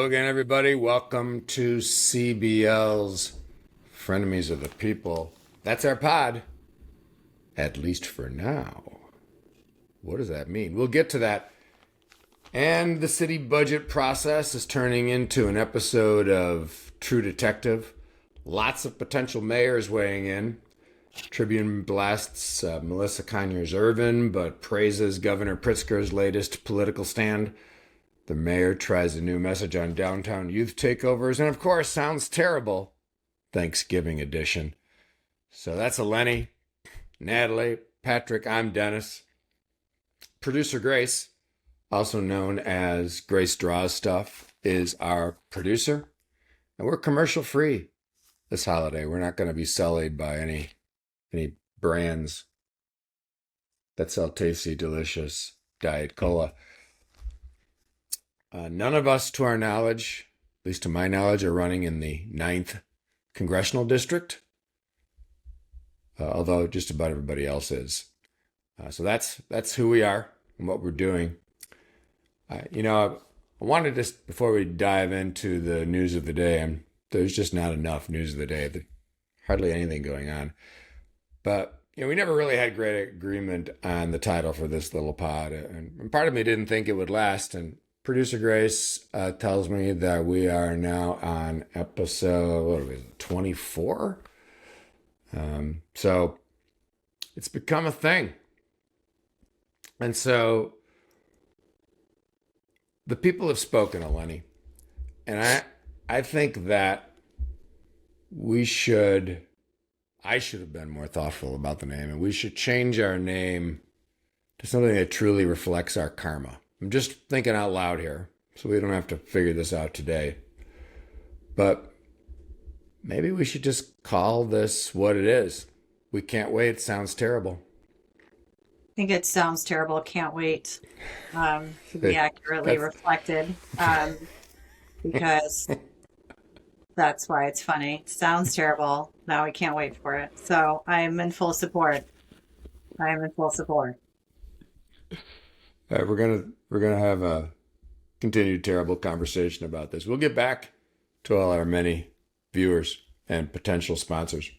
Hello again, everybody. Welcome to CBL's Frenemies of the People. That's our pod, at least for now. What does that mean? We'll get to that. And the city budget process is turning into an episode of True Detective. Lots of potential mayors weighing in. Tribune blasts Melissa Conyers Ervin, but praises Governor Pritzker's latest political stand. The mayor tries a new message on downtown youth takeovers, and of course, sounds terrible. Thanksgiving edition. So that's Eleni, Natalie, Patrick, I'm Dennis. Producer Grace, also known as Grace Draws Stuff, is our producer. And we're commercial free this holiday. We're not going to be sullied by any brands that sell tasty, delicious Diet Cola. None of us, to our knowledge, at least to my knowledge, are running in the 9th Congressional District, although just about everybody else is. So that's who we are and what we're doing. I wanted to, before we dive into the news of the day, and there's just not enough news of the day, hardly anything going on. But we never really had great agreement on the title for this little pod, and part of me didn't think it would last. And Producer Grace tells me that we are now on episode 24. So it's become a thing. And so the people have spoken, Eleni. And I think that I should have been more thoughtful about the name, and we should change our name to something that truly reflects our karma. I'm just thinking out loud here, so we don't have to figure this out today. But maybe we should just call this what it is. We can't wait. Sounds terrible. I think it sounds terrible. Can't wait to be accurately reflected, because that's why it's funny. Sounds terrible. Now we can't wait for it. So I am in full support. We're gonna have a continued terrible conversation about this. We'll get back to all our many viewers and potential sponsors.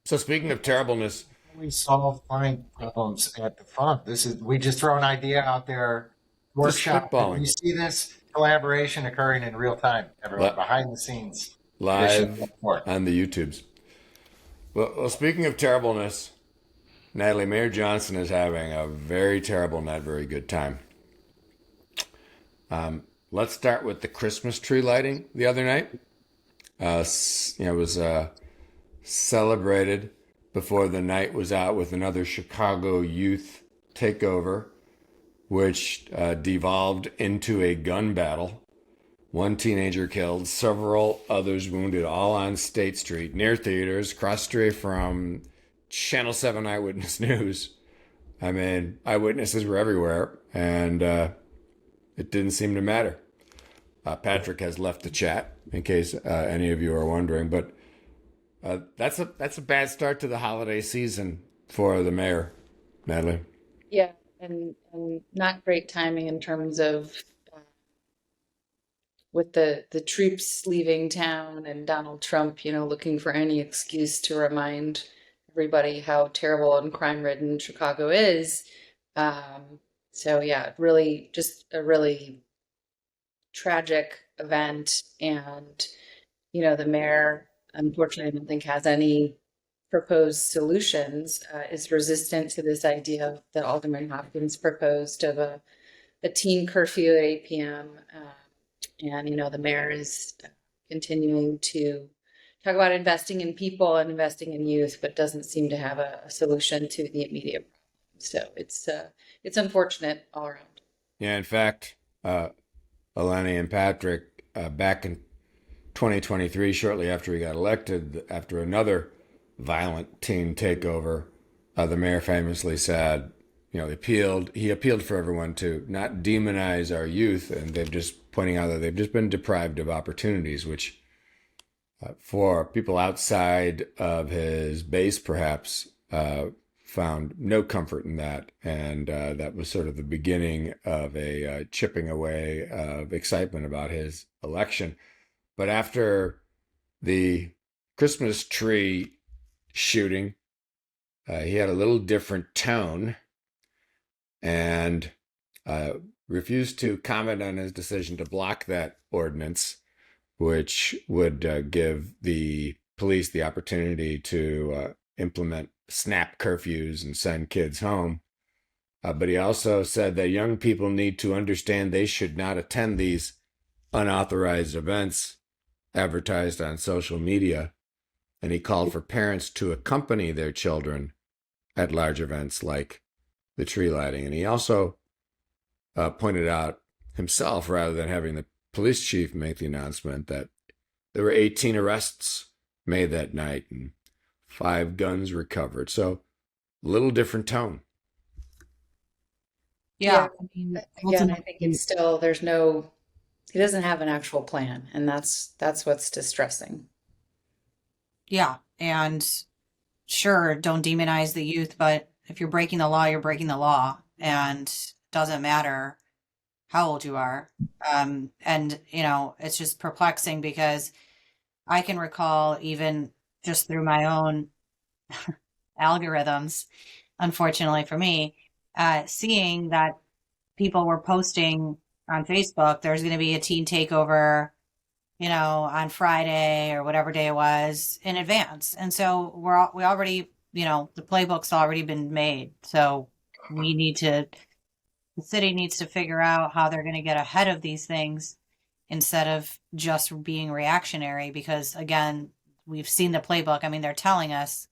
So speaking of terribleness, we solve fine problems at the front. We just throw an idea out there, workshop. You see this collaboration occurring in real time, everyone, behind the scenes, live on the YouTubes. Well, speaking of terribleness, Natalie, Mayor Johnson is having a very terrible, not very good time. Let's start with the Christmas tree lighting the other night. It was celebrated before the night was out with another Chicago youth takeover, which devolved into a gun battle. One teenager killed, several others wounded, all on State Street, near theaters, cross street from Channel 7 Eyewitness News. I mean, eyewitnesses were everywhere, and it didn't seem to matter. Patrick has left the chat, in case any of you are wondering, but that's a bad start to the holiday season for the mayor, Natalie. Yeah, and not great timing in terms of with the troops leaving town and Donald Trump, looking for any excuse to remind everybody how terrible and crime-ridden Chicago is. So yeah, really just a really tragic event. And, the mayor, unfortunately, I don't think has any proposed solutions, is resistant to this idea that Alderman Hopkins proposed of a teen curfew at 8 p.m. And, the mayor is continuing to talk about investing in people and investing in youth, but doesn't seem to have a solution to the immediate problem. So it's unfortunate all around. Yeah, in fact, Eleni and Patrick, back in 2023, shortly after he got elected, after another violent teen takeover, the mayor famously said, he appealed for everyone to not demonize our youth, and pointing out that they've just been deprived of opportunities, which for people outside of his base, perhaps, found no comfort in that. And that was sort of the beginning of a chipping away of excitement about his election. But after the Christmas tree shooting, he had a little different tone and refused to comment on his decision to block that ordinance, which would give the police the opportunity to implement snap curfews and send kids home. But he also said that young people need to understand they should not attend these unauthorized events advertised on social media. And he called for parents to accompany their children at large events like the tree lighting. And he also pointed out himself, rather than having the police chief make the announcement, that there were 18 arrests made that night and 5 guns recovered. So a little different tone. Yeah. I mean, again, I think it's still, he doesn't have an actual plan, and that's what's distressing. Yeah. And sure, don't demonize the youth, but if you're breaking the law, you're breaking the law, and it doesn't matter how old you are. And, it's just perplexing because I can recall, even just through my own algorithms, unfortunately for me, seeing that people were posting on Facebook, there's going to be a teen takeover, on Friday or whatever day it was, in advance. And so we already, the playbook's already been made. So the city needs to figure out how they're going to get ahead of these things instead of just being reactionary, because again, we've seen the playbook. I mean, they're telling us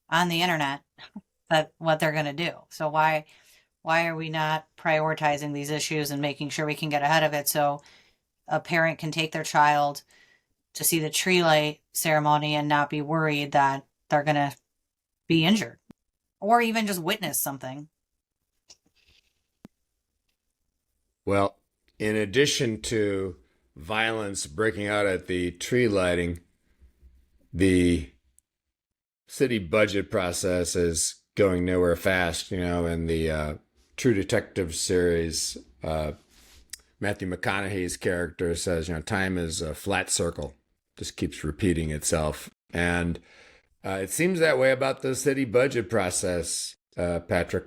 on the internet that what they're going to do. So why are we not prioritizing these issues and making sure we can get ahead of it so a parent can take their child to see the tree light ceremony and not be worried that they're going to be injured or even just witness something? Well, in addition to violence breaking out at the tree lighting, the city budget process is going nowhere fast. In the True Detective series, Matthew McConaughey's character says, time is a flat circle, just keeps repeating itself. And it seems that way about the city budget process, Patrick.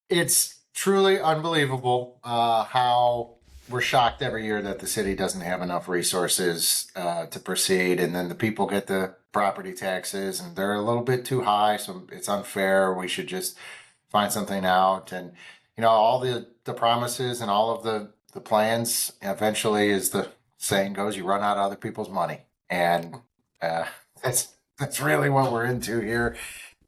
It's truly unbelievable how we're shocked every year that the city doesn't have enough resources to proceed. And then the people get the property taxes and they're a little bit too high. So it's unfair. We should just find something out. And, all the promises and all of the plans, eventually, as the saying goes, you run out of other people's money. And that's really what we're into here.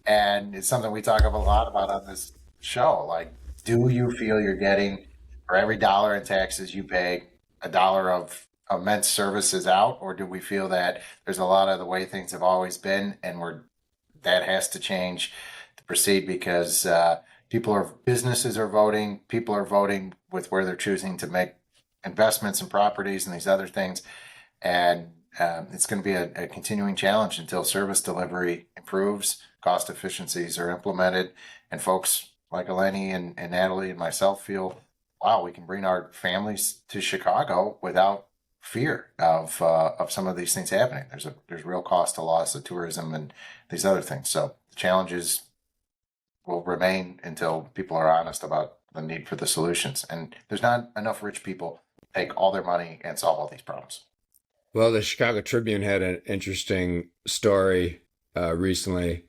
And it's something we talk a lot about on this show. Like, do you feel you're getting, for every dollar in taxes you pay, a dollar of immense services out? Or do we feel that there's a lot of the way things have always been and that has to change to proceed, because businesses are voting, people are voting with where they're choosing to make investments in properties and these other things. And it's going to be a continuing challenge until service delivery improves, cost efficiencies are implemented, and folks like Eleni and Natalie and myself feel, wow, we can bring our families to Chicago without fear of some of these things happening. There's real cost to loss of tourism and these other things. So the challenges will remain until people are honest about the need for the solutions. And there's not enough rich people to take all their money and solve all these problems. Well, the Chicago Tribune had an interesting story recently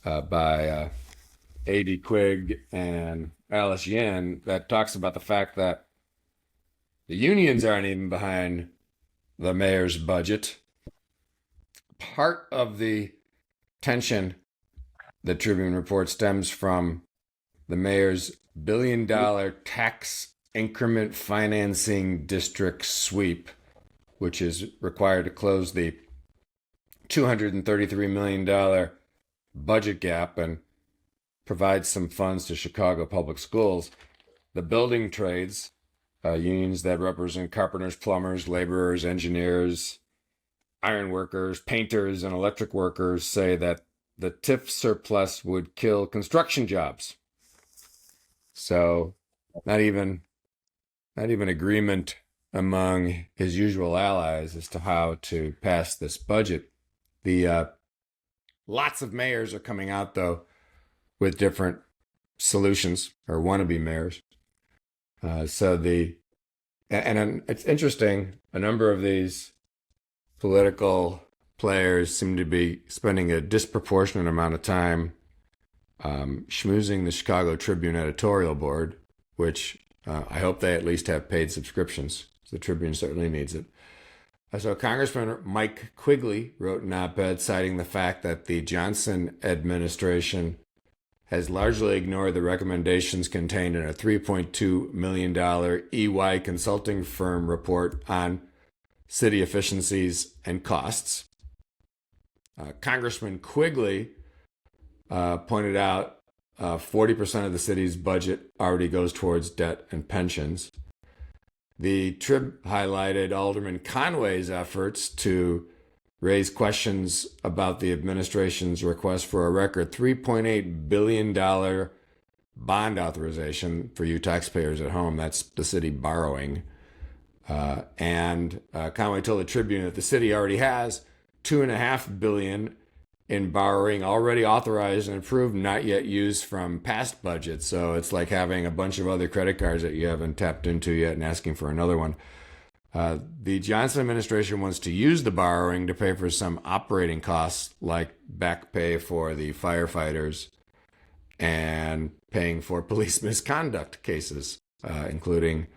by A.D. Quigg and Alice Yin that talks about the fact that the unions aren't even behind the mayor's budget. Part of the tension, the Tribune report, stems from the mayor's $1 billion tax increment financing district sweep, which is required to close the $233 million budget gap and provide some funds to Chicago public schools. The building trades, unions that represent carpenters, plumbers, laborers, engineers, iron workers, painters, and electric workers, say that the TIF surplus would kill construction jobs. So not even agreement among his usual allies as to how to pass this budget. The lots of mayors are coming out though with different solutions, or wannabe mayors. And it's interesting. A number of these political players seem to be spending a disproportionate amount of time schmoozing the Chicago Tribune editorial board, which I hope they at least have paid subscriptions. The Tribune certainly needs it. So Congressman Mike Quigley wrote an op-ed citing the fact that the Johnson administration has largely ignored the recommendations contained in a $3.2 million EY consulting firm report on city efficiencies and costs. Congressman Quigley pointed out 40% of the city's budget already goes towards debt and pensions. The Trib highlighted Alderman Conway's efforts to raise questions about the administration's request for a record $3.8 billion bond authorization for you taxpayers at home. That's the city borrowing. And Conway told the Tribune that the city already has $2.5 billion in borrowing already authorized and approved, not yet used from past budgets. So it's like having a bunch of other credit cards that you haven't tapped into yet and asking for another one. The Johnson administration wants to use the borrowing to pay for some operating costs, like back pay for the firefighters and paying for police misconduct cases, including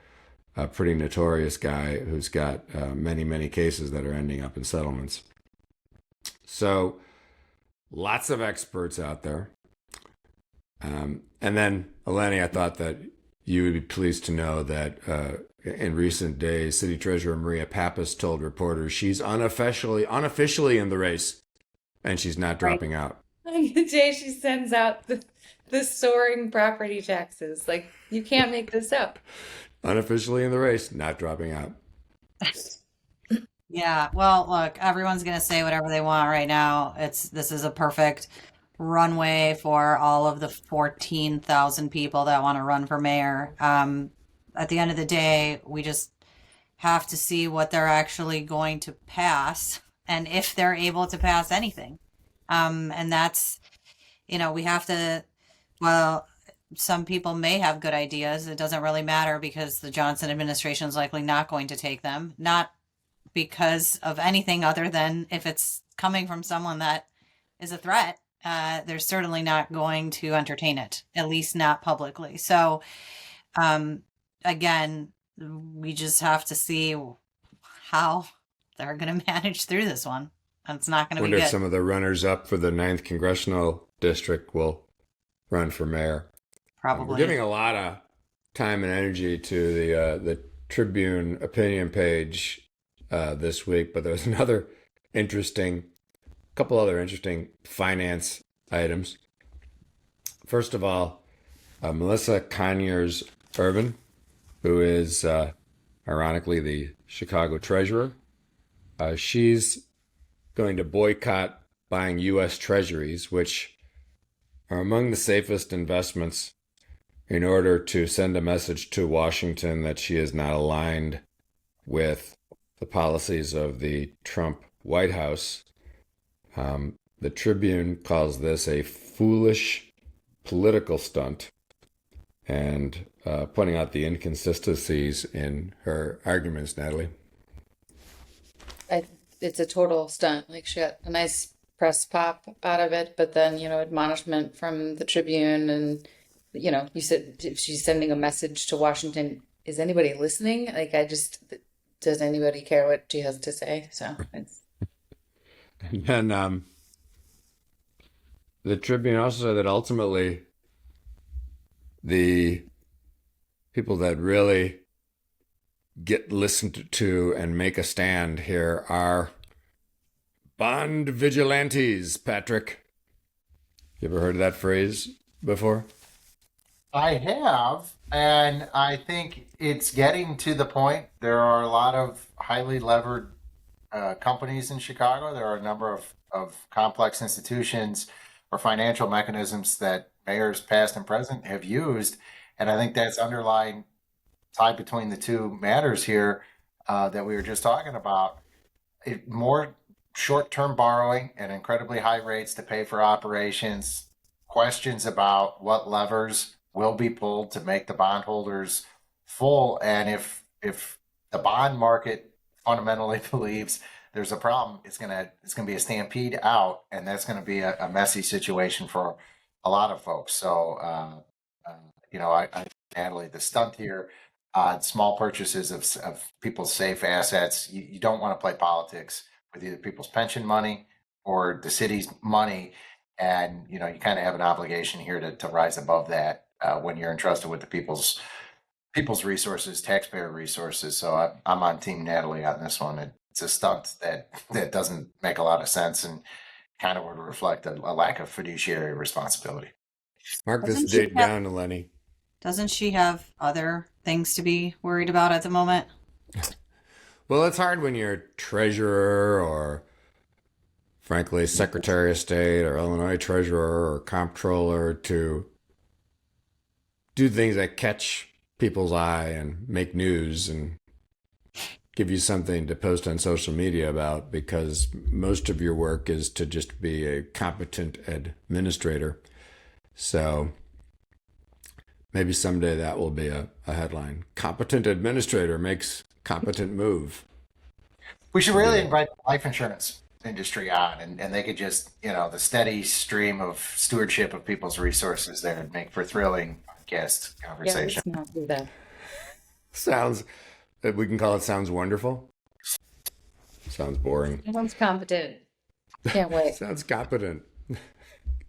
a pretty notorious guy who's got many cases that are ending up in settlements. So lots of experts out there. And then, Eleni, I thought that you would be pleased to know that in recent days, City Treasurer Maria Pappas told reporters she's unofficially in the race and she's not dropping out. Like the day she sends out the soaring property taxes. Like, you can't make this up. Unofficially in the race, not dropping out. Yeah, well, look, everyone's going to say whatever they want right now. This is a perfect runway for all of the 14,000 people that want to run for mayor. At the end of the day, we just have to see what they're actually going to pass and if they're able to pass anything. And that's, we have to, well, some people may have good ideas. It doesn't really matter because the Johnson administration is likely not going to take them. Not because of anything other than if it's coming from someone that is a threat, they're certainly not going to entertain it, at least not publicly. So, again, we just have to see how they're going to manage through this one. It's not going to be good. I wonder if some of the runners up for the 9th Congressional District will run for mayor. Probably. We're giving a lot of time and energy to the Tribune opinion page this week, but there's couple other interesting finance items. First of all, Melissa Conyers Ervin, who is ironically the Chicago treasurer, she's going to boycott buying U.S. treasuries, which are among the safest investments, in order to send a message to Washington that she is not aligned with the policies of the Trump White House. The Tribune calls this a foolish political stunt and pointing out the inconsistencies in her arguments, Natalie. It's a total stunt. Like, she got a nice press pop out of it, but then, admonishment from the Tribune, and, you said she's sending a message to Washington. Is anybody listening? Like, does anybody care what she has to say? So it's. And then the Tribune also said that ultimately the people that really get listened to and make a stand here are bond vigilantes, Patrick. You ever heard of that phrase before? I have, and I think it's getting to the point. There are a lot of highly levered companies in Chicago. There are a number of complex institutions or financial mechanisms that mayors past and present have used. And I think that's underlying tie between the two matters here that we were just talking about. More short-term borrowing at incredibly high rates to pay for operations, questions about what levers will be pulled to make the bondholders full, and if the bond market fundamentally believes there's a problem, it's gonna be a stampede out, and that's gonna be a messy situation for a lot of folks. So I Natalie, the stunt here, small purchases of people's safe assets. You don't want to play politics with either people's pension money or the city's money. And, you kind of have an obligation here to rise above that when you're entrusted with the people's resources, taxpayer resources. So I'm on Team Natalie on this one. It's a stunt that doesn't make a lot of sense and kind of would reflect a lack of fiduciary responsibility. Mark this Doesn't she date have- down, Lenny. Doesn't she have other things to be worried about at the moment? Well, it's hard when you're treasurer or, frankly, Secretary of State or Illinois treasurer or comptroller to do things that catch people's eye and make news and give you something to post on social media about, because most of your work is to just be a competent administrator. So maybe someday that will be a headline. Competent administrator makes competent move. We should really invite the life insurance industry on, and they could just, the steady stream of stewardship of people's resources there and make for thrilling podcast Yeah, conversation. let's not do that. Sounds, we can call it sounds wonderful. Sounds boring. Everyone's competent. Can't wait. Sounds competent.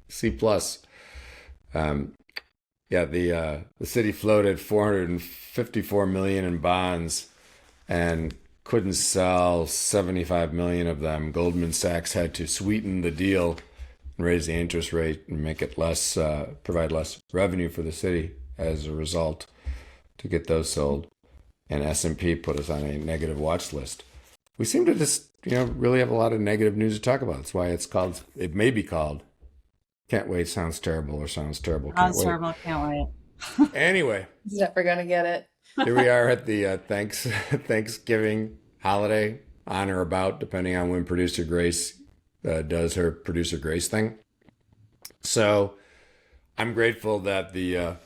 C plus. The city floated 454 million in bonds and couldn't sell 75 million of them. Goldman Sachs had to sweeten the deal and raise the interest rate and make it less, provide less revenue for the city as a result to get those sold. And S&P put us on a negative watch list. We seem to just, really have a lot of negative news to talk about. That's why it may be called Can't Wait Sounds Terrible or Sounds Terrible Can't Sounds Wait. terrible. Can't wait. Anyway, He's never gonna get it. here we are at the Thanksgiving holiday, on or about, depending on when producer Grace does her producer Grace thing. So I'm grateful that the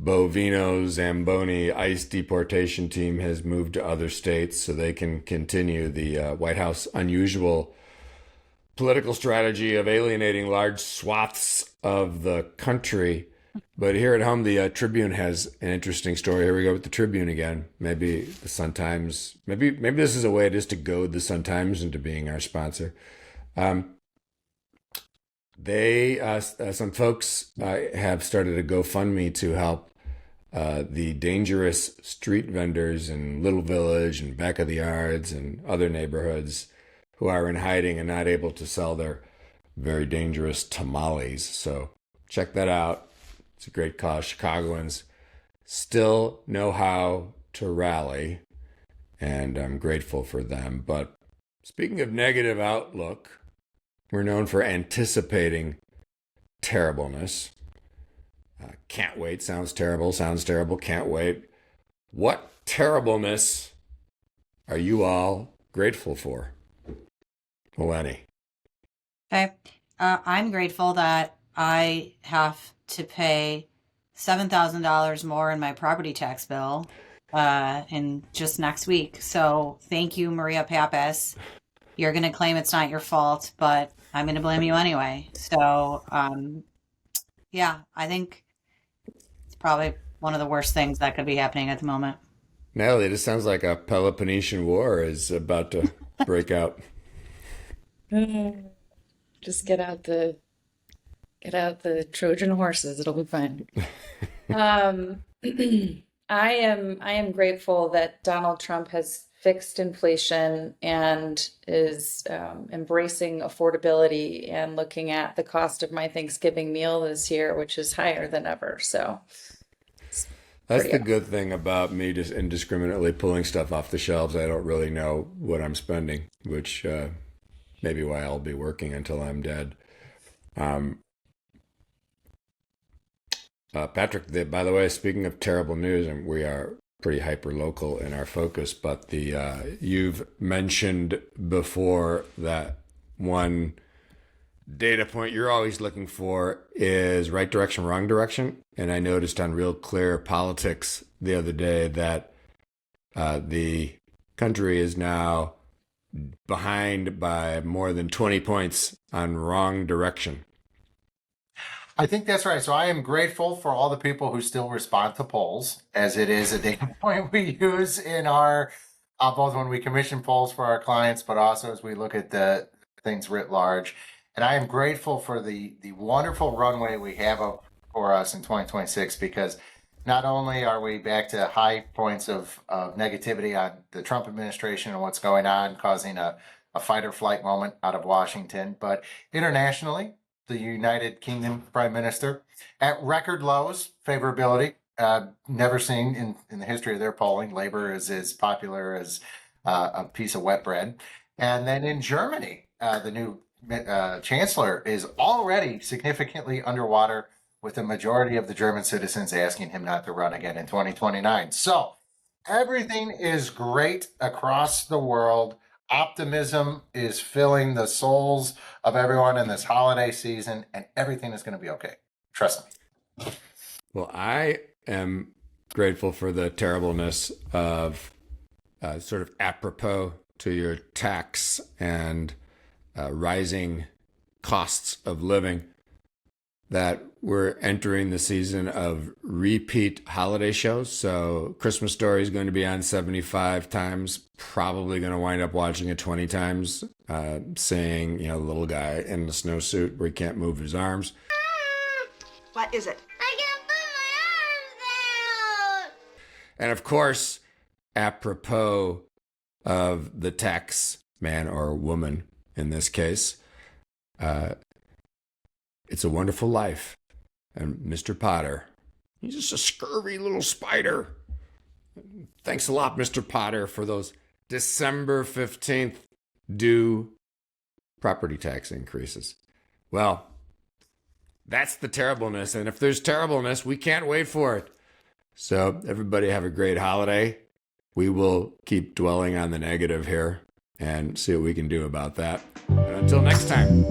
Bovino Zamboni ICE deportation team has moved to other states so they can continue the White House unusual political strategy of alienating large swaths of the country. But here at home, the Tribune has an interesting story. Here we go with the Tribune again. Maybe the Sun-Times, maybe this is a way just to goad the Sun-Times into being our sponsor. Some folks have started a GoFundMe to help the dangerous street vendors in Little Village and Back of the Yards and other neighborhoods who are in hiding and not able to sell their very dangerous tamales. So check that out. It's a great cause. Chicagoans still know how to rally, and I'm grateful for them. But speaking of negative outlook, we're known for anticipating terribleness. Can't wait. Sounds terrible. Can't wait. What terribleness are you all grateful for? Lenny. Okay. I'm grateful that I have to pay $7,000 more in my property tax bill in just next week. So thank you, Maria Pappas. You're going to claim it's not your fault, but I'm going to blame you anyway. So, I think it's probably one of the worst things that could be happening at the moment. Natalie, this sounds like a Peloponnesian War is about to break out. Just get out the Trojan horses. It'll be fine. I am grateful that Donald Trump has fixed inflation and is embracing affordability and looking at the cost of my Thanksgiving meal this year, which is higher than ever. So that's the good thing about me just indiscriminately pulling stuff off the shelves. I don't really know what I'm spending, which maybe why I'll be working until I'm dead. Patrick, by the way, speaking of terrible news, and we are pretty hyper local in our focus, but you've mentioned before that one data point you're always looking for is right direction, wrong direction. And I noticed on Real Clear Politics the other day that the country is now behind by more than 20 points on wrong direction. I think that's right. So I am grateful for all the people who still respond to polls, as it is a data point we use in our both when we commission polls for our clients, but also as we look at the things writ large. And I am grateful for the wonderful runway we have for us in 2026, because not only are we back to high points of negativity on the Trump administration and what's going on, causing a fight or flight moment out of Washington, but internationally, the United Kingdom Prime Minister at record lows, favorability, never seen in the history of their polling. Labor is as popular as a piece of wet bread. And then in Germany, the new chancellor is already significantly underwater, with the majority of the German citizens asking him not to run again in 2029. So everything is great across the world. Optimism is filling the souls of everyone in this holiday season, and everything is going to be okay. Trust me. Well, I am grateful for the terribleness of sort of apropos to your tax and rising costs of living, that we're entering the season of repeat holiday shows. So Christmas Story is going to be on 75 times, probably going to wind up watching it 20 times, seeing, the little guy in the snowsuit where he can't move his arms. What is it? I can't put my arms down! And of course, apropos of the tax man or woman in this case, It's a Wonderful Life. And Mr. Potter, he's just a scurvy little spider. Thanks a lot, Mr. Potter, for those December 15th due property tax increases. Well, that's the terribleness. And if there's terribleness, we can't wait for it. So everybody have a great holiday. We will keep dwelling on the negative here and see what we can do about that. And until next time.